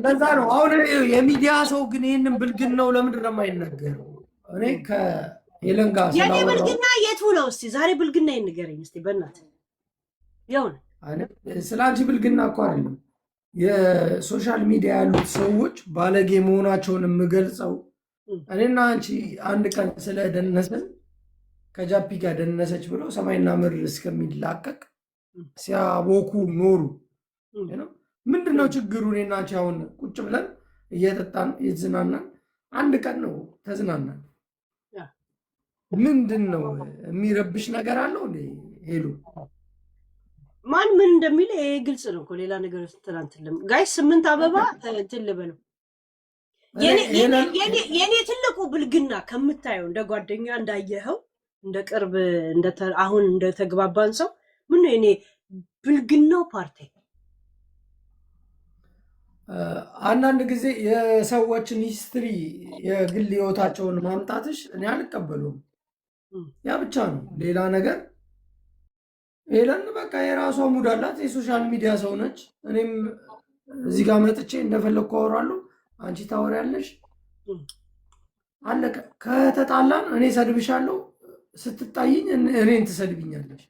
በዛ ነው አሁን የሚዲያ ሰው። ግን ይህንን ብልግናው ለምንድን ነው የማይነገረው? እኔ ከሄለን ጋር የኔ ብልግና የቱ ነው? እስቲ ዛሬ ብልግና ይንገረኝ እስቲ በእናትህ። የሆነ ስለ አንቺ ብልግና እኮ አይደለም የሶሻል ሚዲያ ያሉት ሰዎች ባለጌ መሆናቸውን የምገልጸው እኔና አንቺ አንድ ቀን ስለደነስን ከጃፒ ጋር ደነሰች ብለው ሰማይና ምድር እስከሚላቀቅ ሲያቦኩ ኖሩ። ምንድነው ችግሩ? እኔና አንቺ አሁን ቁጭ ብለን እየጠጣን እየተዝናናን አንድ ቀን ነው ተዝናናን። ምንድን ነው የሚረብሽ ነገር አለው እንዴ? ሄሉ ማን ምን እንደሚል ይሄ ግልጽ ነው እኮ ሌላ ነገር ትናንትልም ጋይስ 8 አበባ እንትን ልበለው የኔ ትልቁ ብልግና ከምታየው እንደ ጓደኛ እንዳየኸው እንደ ቅርብ አሁን እንደተግባባን ሰው ምን ነው የኔ ብልግናው ፓርቲ አንዳንድ ጊዜ የሰዎችን ሂስትሪ የግል ህይወታቸውን ማምጣትሽ እኔ አልቀበሉም። ያ ብቻ ነው፣ ሌላ ነገር ሄለን በቃ የራሷ ሙድ አላት። የሶሻል ሚዲያ ሰው ነች። እኔም እዚህ ጋር መጥቼ እንደፈለግኩ አወራለሁ፣ አንቺ ታወሪያለሽ፣ አለቀ። ከተጣላን እኔ ሰድብሻለሁ፣ ስትጣይኝ እኔን ትሰድብኛለሽ፣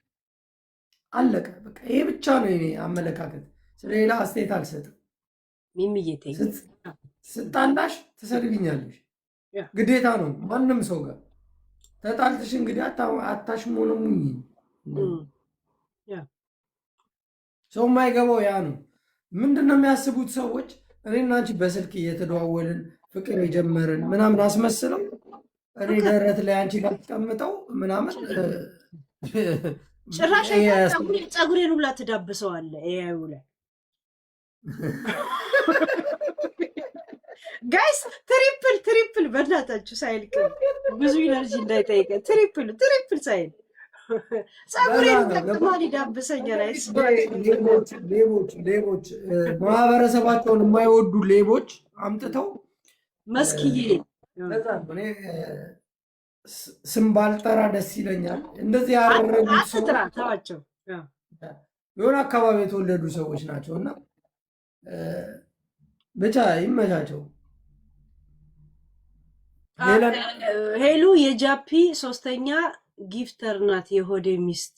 አለቀ። በቃ ይሄ ብቻ ነው የኔ አመለካከት። ስለሌላ አስተያየት አልሰጥም። ስጣላሽ ትሰድብኛለሽ፣ ግዴታ ነው ማንም ሰው ጋር ተጣልትሽ እንግዲህ አታሽሞነሙኝ። ሰው የማይገባው ያ ነው። ምንድን ነው የሚያስቡት ሰዎች? እኔና አንቺ በስልክ እየተደዋወልን ፍቅር የጀመርን ምናምን አስመስለው እኔ ደረት ላይ አንቺ ጋር ተቀምጠው ምናምን ጭራሽ ፀጉሬን ሁላ ትዳብሰዋለህ። ያዩ ላይ ጋይስ ትሪፕል በእናታችሁ ሳይል ብዙ ኢነርጂ እንዳይጠይቀ ትሪፕል ሳይል ፀጉሬን ተቅማል ይዳብሰኛል። ሌቦች ማህበረሰባቸውን የማይወዱ ሌቦች አምጥተው መስክዬ ስም ባልጠራ ደስ ይለኛል። እንደዚህ ያደረጉት ሰው ተዋቸው፣ የሆነ አካባቢ የተወለዱ ሰዎች ናቸው እና ብቻ ይመቻቸው። ሄሉ የጃፒ ሶስተኛ ጊፍተር ናት። የሆዴ ሚስት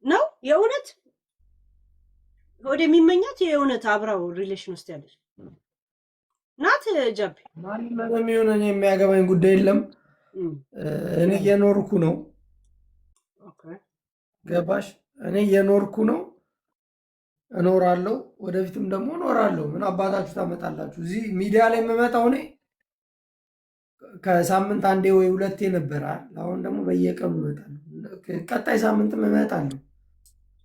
ነው የእውነት ሆዴ የሚመኛት የእውነት አብራው ሪሌሽን ውስጥ ያለች ናት። ጃፒ ማንም ይሁን እኔ የሚያገባኝ ጉዳይ የለም። እኔ እየኖርኩ ነው። ገባሽ? እኔ እየኖርኩ ነው፣ እኖራለሁ፣ ወደፊትም ደግሞ እኖራለሁ። ምን አባታችሁ ታመጣላችሁ? እዚህ ሚዲያ ላይ የምመጣው እኔ ከሳምንት አንዴ ወይ ሁለቴ ነበር። አሁን ደግሞ በየቀኑ እመጣለሁ። ቀጣይ ሳምንትም እመጣለሁ።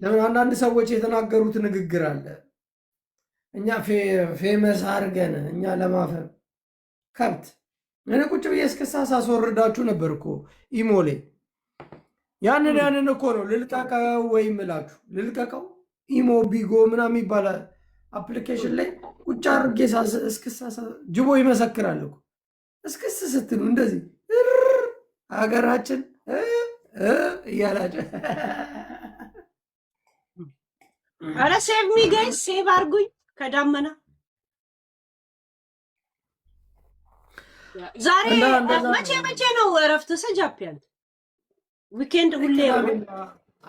ለምን አንዳንድ ሰዎች የተናገሩት ንግግር አለ። እኛ ፌመስ አድርገን እኛ ለማፈር ከብት። እኔ ቁጭ ብዬ እስክሳ ሳስወርዳችሁ ነበር እኮ ኢሞሌ። ያንን እኮ ነው ልልቀቀው ወይም እላችሁ ልልቀቀው። ኢሞ ቢጎ ምናምን ይባላል አፕሊኬሽን ላይ ቁጭ አድርጌ እስክሳ ጅቦ ይመሰክራል እኮ። እስክስ ስትሉ እንደዚህ ሀገራችን እያላቸው ኧረ ሴቭ ሚ ጋይስ ሴቭ አድርጉኝ ከዳመና ዛሬ መቼ ነው እረፍት? ሰጃፒያን ዊኬንድ ሁሌ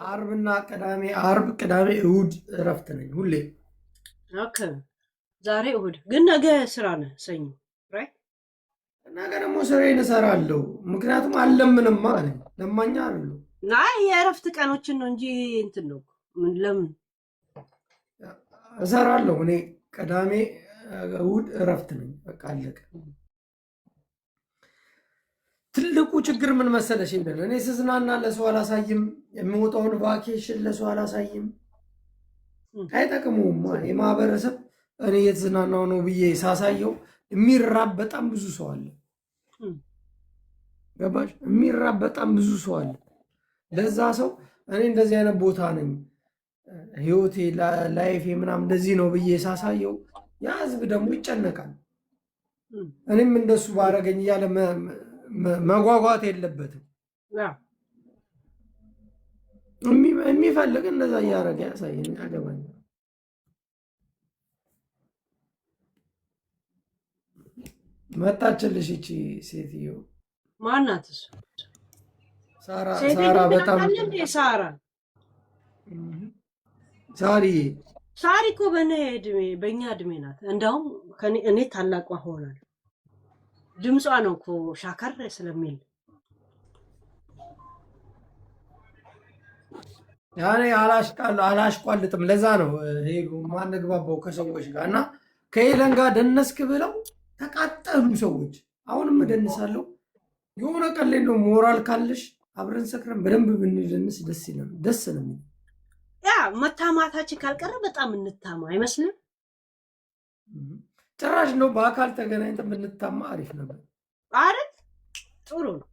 አርብና ቅዳሜ፣ አርብ ቅዳሜ እሑድ እረፍት ነኝ ሁሌ። ኦኬ ዛሬ እሑድ ግን ነገ ስራ ነህ ሰኞ ራይት? ነገ ደግሞ ስራዬን እሰራለሁ። ምክንያቱም አለምንማ አለኝ ለማኛ አሉ። አይ የእረፍት ቀኖችን ነው እንጂ እንትን ነው ለምን እሰራለሁ። እኔ ቅዳሜ እሑድ እረፍት ነኝ። በቃ አለቀ። ትልቁ ችግር ምን መሰለሽ? እኔ ስዝናና ለሰው አላሳይም። የሚወጣውን ቫኬሽን ለሰው አላሳይም። አይጠቅሙም። የማህበረሰብ እኔ የተዝናናው ነው ብዬ ሳሳየው የሚራብ በጣም ብዙ ሰው አለ። ገባሽ? የሚራብ በጣም ብዙ ሰው አለ። ለዛ ሰው እኔ እንደዚህ አይነት ቦታ ነኝ፣ ህይወቴ ላይፌ ምናምን እንደዚህ ነው ብዬ ሳሳየው ያ ህዝብ ደግሞ ይጨነቃል። እኔም እንደሱ ባረገኝ እያለ መጓጓት የለበትም። የሚፈልግ እንደዛ እያደረገ ያሳየኝ ያገባኝ። መጣችልሽ ይቺ ሴትዮ ማናት? እሱ ሳራ በጣም ሳሪ እኮ በእኛ እድሜ ናት። እንደውም እኔ ታላቋ ሆናል። ድምጿ ነው እኮ ሻከር ስለሚል ያኔ አላሽቋልጥም። ለዛ ነው ሄዱ ማንግባባው ከሰዎች ጋር እና ከሄለን ጋር ደነስክ ብለው ተቃጠሉ ሰዎች። አሁንም እደንሳለሁ። የሆነ ቀን ላይ ነው ሞራል ካለሽ አብረን ሰክረን በደንብ ብንደንስ ደስ ነው። ያ መታማታችን ካልቀረ በጣም እንታማ አይመስልም? ጭራሽ ነው በአካል ተገናኝተን ብንታማ አሪፍ ነበር። አሪፍ ጥሩ ነው።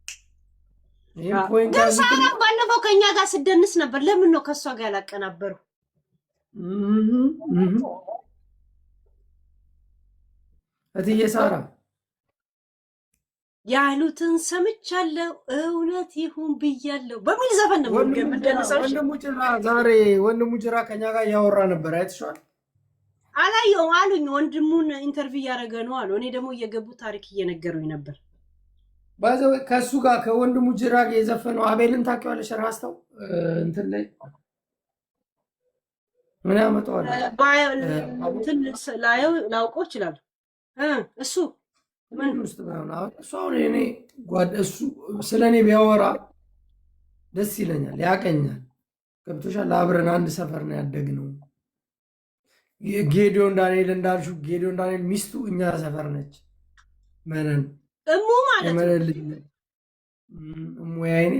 ይሄን ፖይንት ግን ሳራ ባለፈው ከኛ ጋር ስደንስ ነበር። ለምን ነው ከሷ ጋር ያላቀናበሩ? እትዬ ሳራ ያሉትን ሰምቻለሁ እውነት ይሁን ብያለሁ በሚል ዘፈን ነው የምንደንሰው። ወንድሙ ጭራ ከኛ ጋር ያወራ ነበር። አይተሽዋል? አላየሁም አሉኝ። ወንድሙን ኢንተርቪው እያደረገ ነው አሉ። እኔ ደግሞ እየገቡ ታሪክ እየነገሩኝ ነበር። ባዘው ከሱ ጋር ከወንድሙ ጅራ ጋር የዘፈነው አቤልን ታውቂዋለሽ? ራስታው እንትን ላይ ምን ያመጣዋል? እንትን ላውቀው ይችላል። እሱ ምን ውስጥ ነው? እሱ አሁን እኔ እሱ ስለኔ ቢያወራ ደስ ይለኛል፣ ያቀኛል። ገብቶሻል? አብረን አንድ ሰፈር ነው ያደግነው። ጌዲዮን ዳንኤል እንዳልሽው ጌዲዮን ዳንኤል ሚስቱ እኛ ሰፈር ነች። መነን እሙ ማለት ነው። እሙ ያይኔ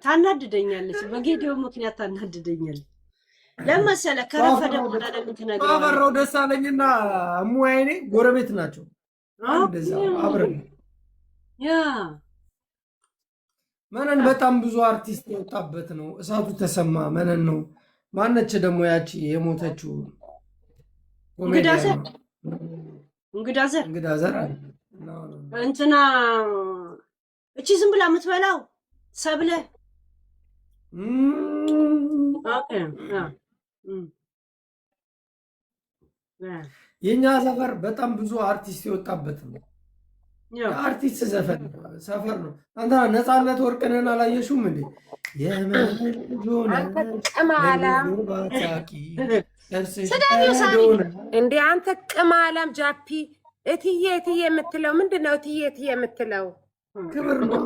ታናድደኛለች። በጌዲዮ ምክንያት ታናድደኛለች። ለመሰለ ከረፈደ በኋላ ለምትነግረው አበራው ደሳለኝና እሙ ያይኔ ጎረቤት ናቸው። እንደዛ አብረን ያ መነን በጣም ብዙ አርቲስት የወጣበት ነው። እሳቱ ተሰማ መነን ነው። ማነች ደግሞ ያቺ የሞተችው እንግዳ ዘር እንትና እቺ ዝም ብላ የምትበላው ሰብለ የኛ ሰፈር በጣም ብዙ አርቲስት የወጣበት ነው። የአርቲስት ሰፈር ነው። አንተ ነፃነት ወርቅነህን አላየሽውም እንዴ? እንዴ አንተ ቅማላም ጃፒ እትዬ የምትለው ምንድን ነው? እትዬ የምትለው ክብር ነው።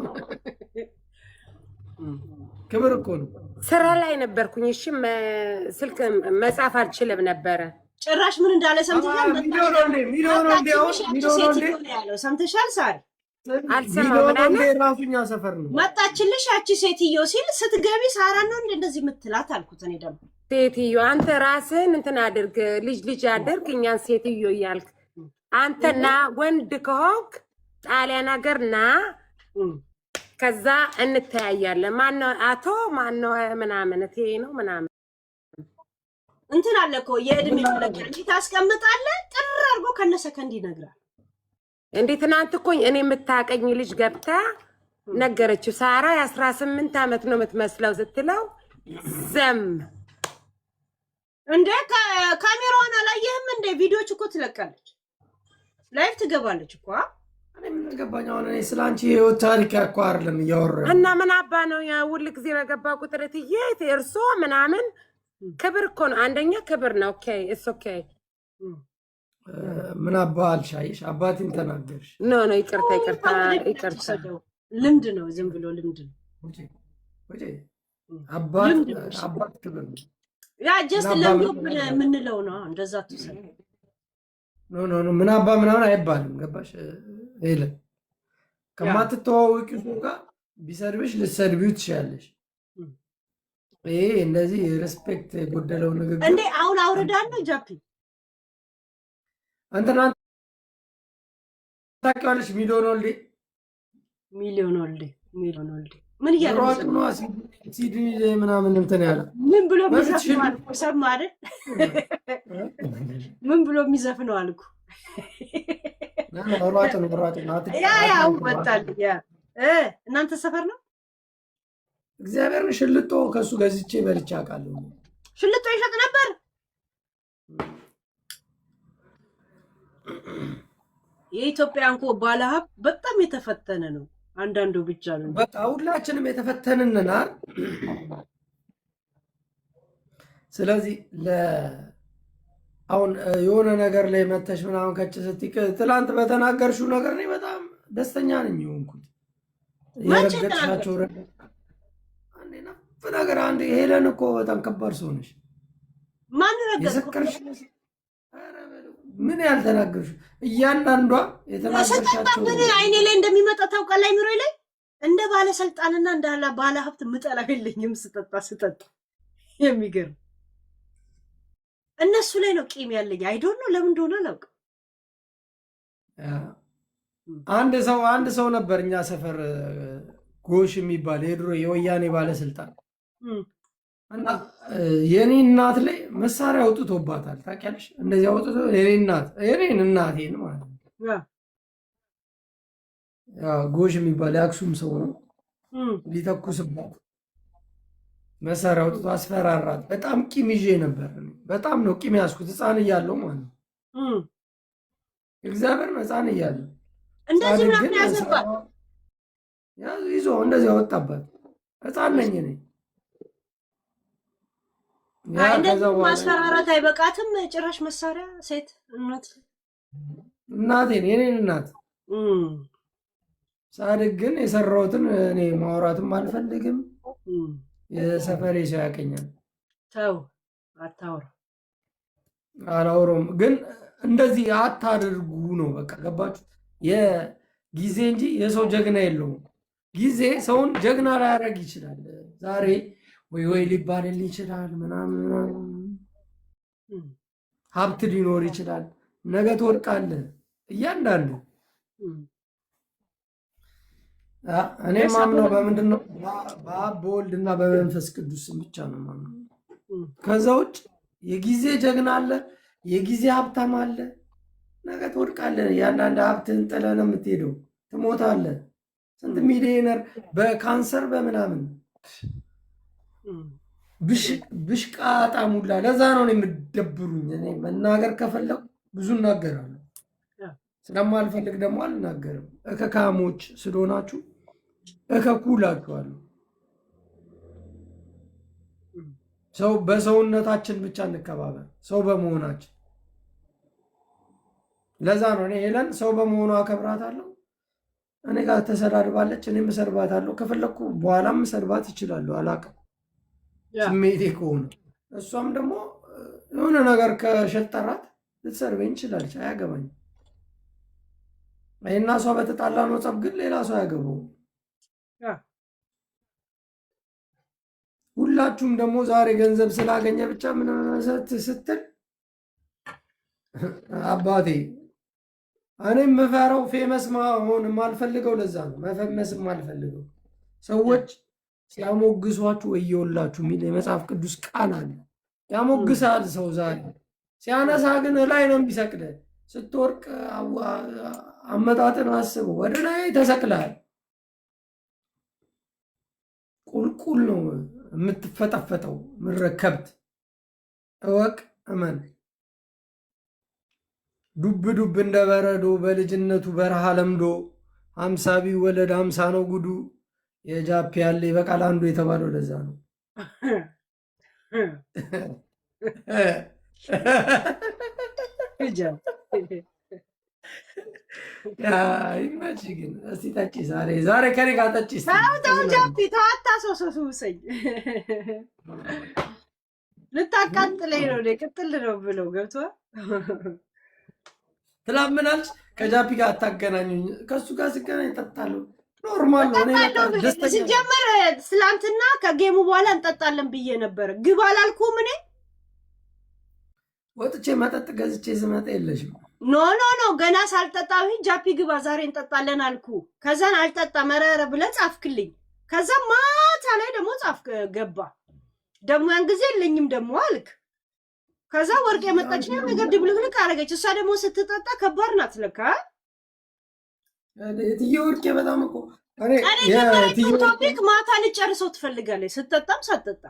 ክብር እኮ ነው። ስራ ላይ ነበርኩኝ። እሺ ስልክ መጻፍ አልችልም ነበረ። ጭራሽ ምን እንዳለ ሰምተሻል? ሰምተሻል? ሳሪ ራሱኛ ሰፈር ነው መጣችልሽ ያቺ ሴትዮ ሲል ስትገቢ ሳራ ነው እንደዚህ የምትላት አልኩት። እኔ ደግሞ ሴትዮ አንተ ራስህን እንትን አድርግ፣ ልጅ አድርግ፣ እኛን ሴትዮ እያልክ አንተና ወንድ ከሆንክ ጣሊያን ሀገር ና፣ ከዛ እንተያያለን። ማነው አቶ ማነው ምናምን እቴ ነው ምናምን እንትን አለ እኮ የእድሜ መለኪያ እንጂ ታስቀምጣለህ። ጥር አድርጎ ከነሰከንድ ይነግራል። እንዴ ትናንት እኮ እኔ የምታቀኝ ልጅ ገብታ ነገረችው። ሳራ የ18 ዓመት ነው የምትመስለው ስትለው ዘም እንደ ካሜራውን አላየህም እንደ ቪዲዮች እኮ ትለቃለች፣ ላይቭ ትገባለች እኮ። እኔ ምን ገባኝ አሁን? እኔ ስላንቺ ህይወት ታሪክ እኮ አይደለም እያወራሁ እና ምን አባ ነው ሁል ጊዜ በገባ ቁጥር እትዬ እርሶ ምናምን ክብር እኮ ነው። አንደኛ ክብር ነው። ኦኬ እስ ኦኬ ምን አባ አልሻይሽ? አባቴን ተናገርሽ። ኖ ይቅርታ። ልምድ ነው፣ ዝም ብሎ ልምድ ነው። አባት ክብር ነው። ያ ጀስት ለምዶብን የምንለው ነው። እንደዛ ትሰራ ኖ ምን አባ ምናምን አይባልም። ገባሽ? ሄለ ከማትተዋወቂው ሰው ጋር ቢሰድብሽ ልትሰድቢው ትችያለሽ። ይሄ እንደዚህ ሬስፔክት የጎደለው ንግግር እንዴ! አሁን አውርዳለሁ ጃፒ አንተና ታውቂዋለሽ? ሚሊዮን ወልዴ ምን እያለ ነው? ሲድኒ ምናምን እንትን ያለ ምን ብሎ የሚዘፍነው አልኩ። ሰማህ አይደል? ምን ብሎ የሚዘፍነው አልኩ። ያ ወጣል። ያ እናንተ ሰፈር ነው። እግዚአብሔርን ሽልጦ ከሱ ገዝቼ በልቼ አውቃለሁ። ሽልጦ ይሸጥ ነበር። የኢትዮጵያ እንኳ ባለሀብት በጣም የተፈተነ ነው። አንዳንዱ ብቻ ነው። በቃ ሁላችንም የተፈተንንናል። ስለዚህ አሁን የሆነ ነገር ላይ መተሽ ምናምን ከጭ ስትይ ትላንት በተናገርሽው ነገር እኔ በጣም ደስተኛ ነኝ የሆንኩት። የረገጥሻቸው ነገር አንድ ሄለን እኮ በጣም ከባድ ሰው ነሽ። ማን ረገጥሽ? ምን ያልተናገርሽው እያንዳንዷ የተናገርሻቸው ምን አይኔ ላይ እንደሚመጣ ታውቃለህ? አይምሮ ላይ እንደ ባለስልጣንና እንደ ባለሀብት ምጠላ የለኝም። ስጠጣ የሚገርም እነሱ ላይ ነው ቂም ያለኝ። አይ ዶንት ኖ ለምን እንደሆነ አላውቅም። አንድ ሰው ነበር እኛ ሰፈር ጎሽ የሚባል የድሮ የወያኔ ባለስልጣን እና የኔ እናት ላይ መሳሪያ አውጥቶባታል። ታውቂያለሽ? እንደዚህ አውጥቶ የኔን እናቴን ማለት ነው። ጎሽ የሚባል የአክሱም ሰው ነው። ሊተኩስባት መሳሪያ አውጥቶ አስፈራራት። በጣም ቂም ይዤ ነበር። በጣም ነው ቂም ያዝኩት፣ ህፃን እያለሁ ማለት ነው። እግዚአብሔር ህፃን እያለሁ እንደዚህ ምናምን ያዘባት ይዞ እንደዚህ አወጣባት። ህፃን ነኝ እኔ። ማስፈራራት አይበቃትም ጭራሽ መሳሪያ። ሴት እናቴን የኔን እናት ሳድግ ግን የሰራሁትን እኔ ማውራትም አልፈልግም። የሰፈሬ ሰው ያቀኛል። ተው አታውራ። አላውረውም ግን እንደዚህ አታድርጉ ነው በቃ። ገባችሁ? የጊዜ እንጂ የሰው ጀግና የለውም። ጊዜ ሰውን ጀግና ላያደርግ ይችላል። ዛሬ ወይ ሊባልል ይችላል ምናምን፣ ሀብት ሊኖር ይችላል። ነገ ትወድቃለህ። እያንዳንዱ እኔ ማምነው በምንድን ነው? በአብ በወልድና በመንፈስ ቅዱስ ብቻ ነው ማምነው። ከዛ ውጭ የጊዜ ጀግና አለ፣ የጊዜ ሀብታም አለ። ነገ ትወድቃለህ። ያንዳንድ ሀብትህን ጥለህ ነው የምትሄደው። ትሞታለህ። ስንት ሚሊዮነር በካንሰር በምናምን ብሽቃጣ ሙላ። ለዛ ነው የምደብሩኝ። እኔ መናገር ከፈለኩ ብዙ እናገራለሁ፣ ስለማልፈልግ ደግሞ አልናገርም። እከካሞች ስለሆናችሁ እከኩላችኋለሁ። ሰው በሰውነታችን ብቻ እንከባበር፣ ሰው በመሆናችን። ለዛ ነው እኔ ሄለን ሰው በመሆኑ አከብራታለሁ። እኔ ጋር ተሰዳድባለች፣ እኔም እሰድባታለሁ። ከፈለኩ በኋላም እሰድባት ይችላሉ፣ አላውቅም ስሜቴ ከሆነ። እሷም ደግሞ የሆነ ነገር ከሸጠራት ልትሰርበኝ ይችላለች፣ አያገባኝም። ይህና እሷ በተጣላ ነው ጸብ፣ ግን ሌላ ሰው አያገባውም። ሁላችሁም ደግሞ ዛሬ ገንዘብ ስላገኘ ብቻ ምን ስትል አባቴ፣ እኔ የምፈራው ፌመስ መሆን የማልፈልገው ለዛ ነው። መፈመስ የማልፈልገው ሰዎች ሲያሞግሷችሁ ወየውላችሁ የሚል የመጽሐፍ ቅዱስ ቃል አለ። ያሞግሳል ሰው ዛሬ ሲያነሳ ግን ላይ ነው የሚሰቅል። ስትወርቅ አመጣጥን አስበው፣ ወደ ላይ ተሰቅለሃል። ቁልቁል ነው የምትፈጠፈጠው። ምረከብት እወቅ፣ እመን። ዱብ ዱብ እንደ በረዶ በልጅነቱ በረሃ ለምዶ 50 ቢወለድ 50 ነው ጉዱ። የጃፒ ያለ ይበቃል አንዱ የተባለው ለዛ ነው። ይመች ግን እስቲ ጠጪ። ዛሬ ከኔ ጋር ጠጪ። ተው ጃፒ ተው፣ አታስወሰውሰኝ። ልታቃጥለኝ ነው። ቅጥል ነው ብለው ገብቶሃል። ትላምናለች። ከጃፒ ጋር አታገናኙኝ። ከእሱ ጋር ስገናኝ እጠጣለሁ። ኖርማል ነው። ሲጀመር ትላንትና ከጌሙ በኋላ እንጠጣለን ብዬ ነበረ። ግብ አላልኩም እኔ። ወጥቼ መጠጥ ገዝቼ ስመጣ የለሽም። ኖ ገና ሳልጠጣ ጃፒ ግባ ዛሬ እንጠጣለን አልኩ። ከዛን አልጠጣ መረረ ብለህ ጻፍክልኝ። ከዛ ማታ ላይ ደግሞ ጻፍ ገባ። ደግሞ ያን ጊዜ የለኝም ደግሞ አልክ። ከዛ ወርቅ የመጣች ነው ነገር ድብልቅልቅ አደረገች። እሷ ደግሞ ስትጠጣ ከባድ ናት ለካ። እትዬ ወርቄ በጣም እኮ እኔ ቶፒክ ማታ ልጨርሰው ትፈልጋለች፣ ስትጠጣም ሳትጠጣ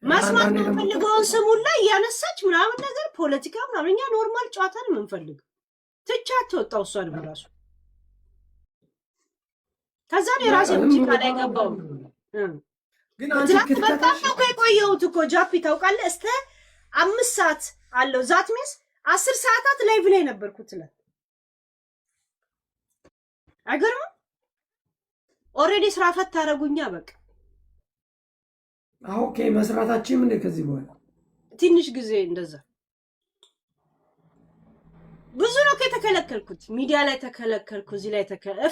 መስማት የምንፈልገውን ስሙን ላይ እያነሳች ምናምን ነገር ፖለቲካ ምናምን። እኛ ኖርማል ጨዋታን የምንፈልገው ትቻት ወጣው እሷን በራሱ። ከዛን የራሴ ሙዚቃ ላይ ገባው። ግን አንቺ በጣም ነው የቆየሁት እኮ ጃፒ ታውቃለህ። እስከ 5 ሰዓት አለው ዛት ሚስ 10 ሰዓታት ላይቭ ላይ ነበርኩት ለ አይገርም። ኦልሬዲ ስራ ፈት አደረጉኛ በቃ። ኦኬ መስራታችን ምን ከዚህ በኋላ ትንሽ ጊዜ እንደዛ ብዙ ነው ከተከለከልኩት። ሚዲያ ላይ ተከለከልኩ፣ እዚህ ላይ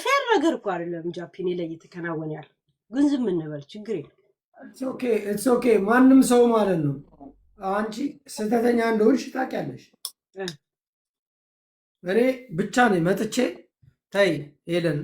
ፌር ነገር እኮ አይደለም ጃፒኔ ላይ እየተከናወነ ያለው። ግን ዝም እንበል ችግር የለም። ኢትስ ኦኬ ማንም ሰው ማለት ነው አንቺ ስህተተኛ እንደሆንሽ ታውቂያለሽ። እኔ ብቻ ነኝ መጥቼ ተይ ሄለን